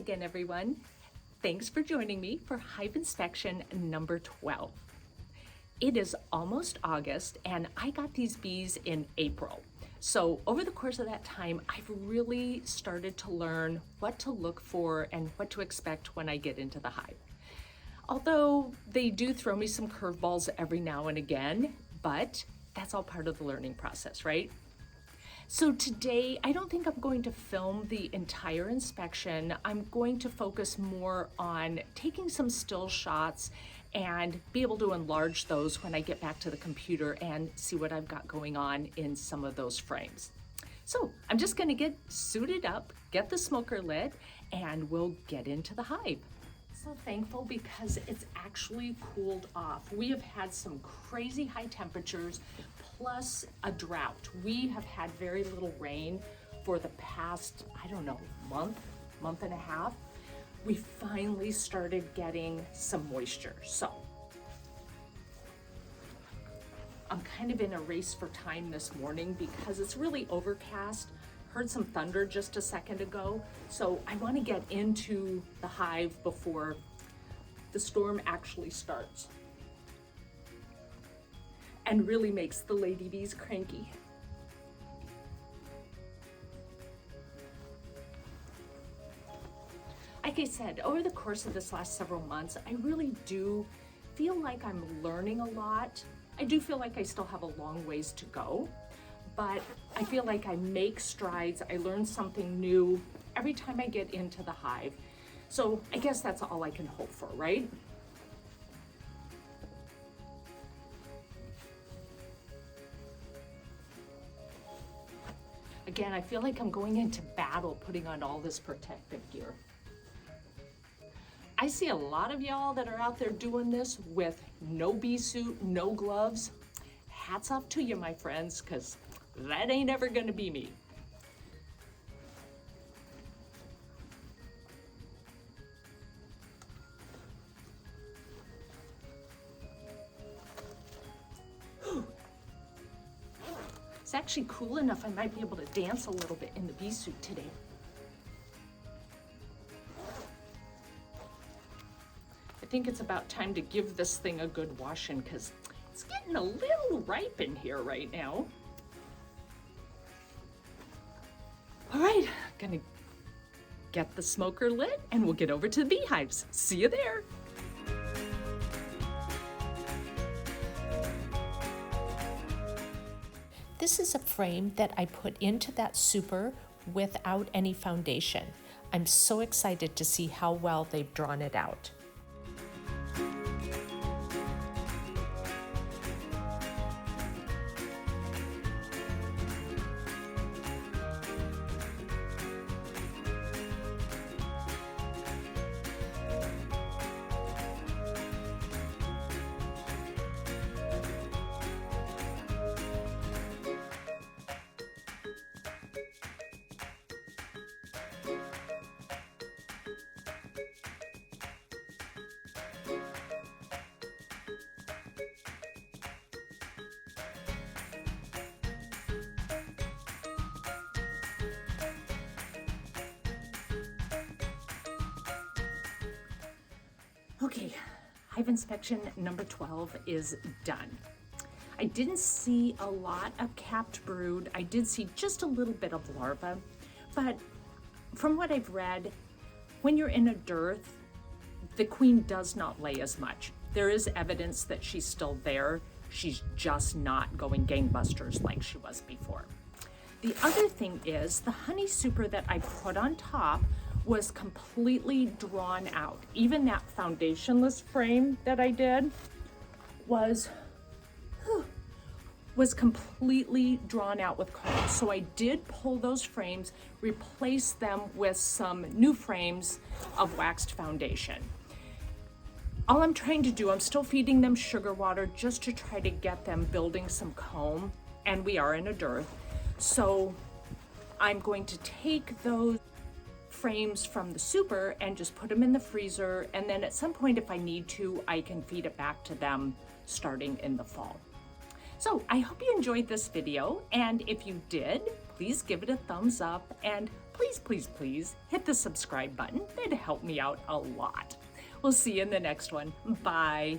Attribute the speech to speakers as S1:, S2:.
S1: again, everyone. Thanks for joining me for Hive Inspection number 12. It is almost August and I got these bees in April. So over the course of that time, I've really started to learn what to look for and what to expect when I get into the hive. Although they do throw me some curveballs every now and again, but that's all part of the learning process, right? So today, I don't think I'm going to film the entire inspection. I'm going to focus more on taking some still shots and be able to enlarge those when I get back to the computer and see what I've got going on in some of those frames. So I'm just gonna get suited up, get the smoker lit, and we'll get into the hive. So thankful because it's actually cooled off. We have had some crazy high temperatures plus a drought. We have had very little rain for the past, I don't know, month and a half. We finally started getting some moisture. So I'm kind of in a race for time this morning because it's really overcast. Heard some thunder just a second ago. So I want to get into the hive before the storm actually starts and really makes the lady bees cranky. Like I said, over the course of this last several months, I really do feel like I'm learning a lot. I do feel like I still have a long ways to go, but I feel like I make strides. I learn something new every time I get into the hive. So I guess that's all I can hope for, right? Again, I feel like I'm going into battle putting on all this protective gear. I see a lot of y'all that are out there doing this with no bee suit, no gloves. Hats off to you, my friends, because that ain't ever gonna be me. It's actually cool enough I might be able to dance a little bit in the bee suit today. I think it's about time to give this thing a good washing because it's getting a little ripe in here right now. All right, gonna get the smoker lit and we'll get over to the beehives. See you there.
S2: This is a frame that I put into that super without any foundation. I'm so excited to see how well they've drawn it out.
S1: Okay, hive inspection number 12 is done. I didn't see a lot of capped brood. I did see just a little bit of larvae, but from what I've read, when you're in a dearth, the queen does not lay as much. There is evidence that she's still there. She's just not going gangbusters like she was before. The other thing is the honey super that I put on top was completely drawn out. Even that foundationless frame that I did was completely drawn out with comb. So I did pull those frames, replace them with some new frames of waxed foundation. All I'm trying to do, I'm still feeding them sugar water just to try to get them building some comb, and we are in a dearth. So I'm going to take those frames from the super and just put them in the freezer, and then at some point if I need to, I can feed it back to them starting in the fall. So I hope you enjoyed this video, and if you did, please give it a thumbs up and please, please, please hit the subscribe button. That'd help me out a lot. We'll see you in the next one. Bye.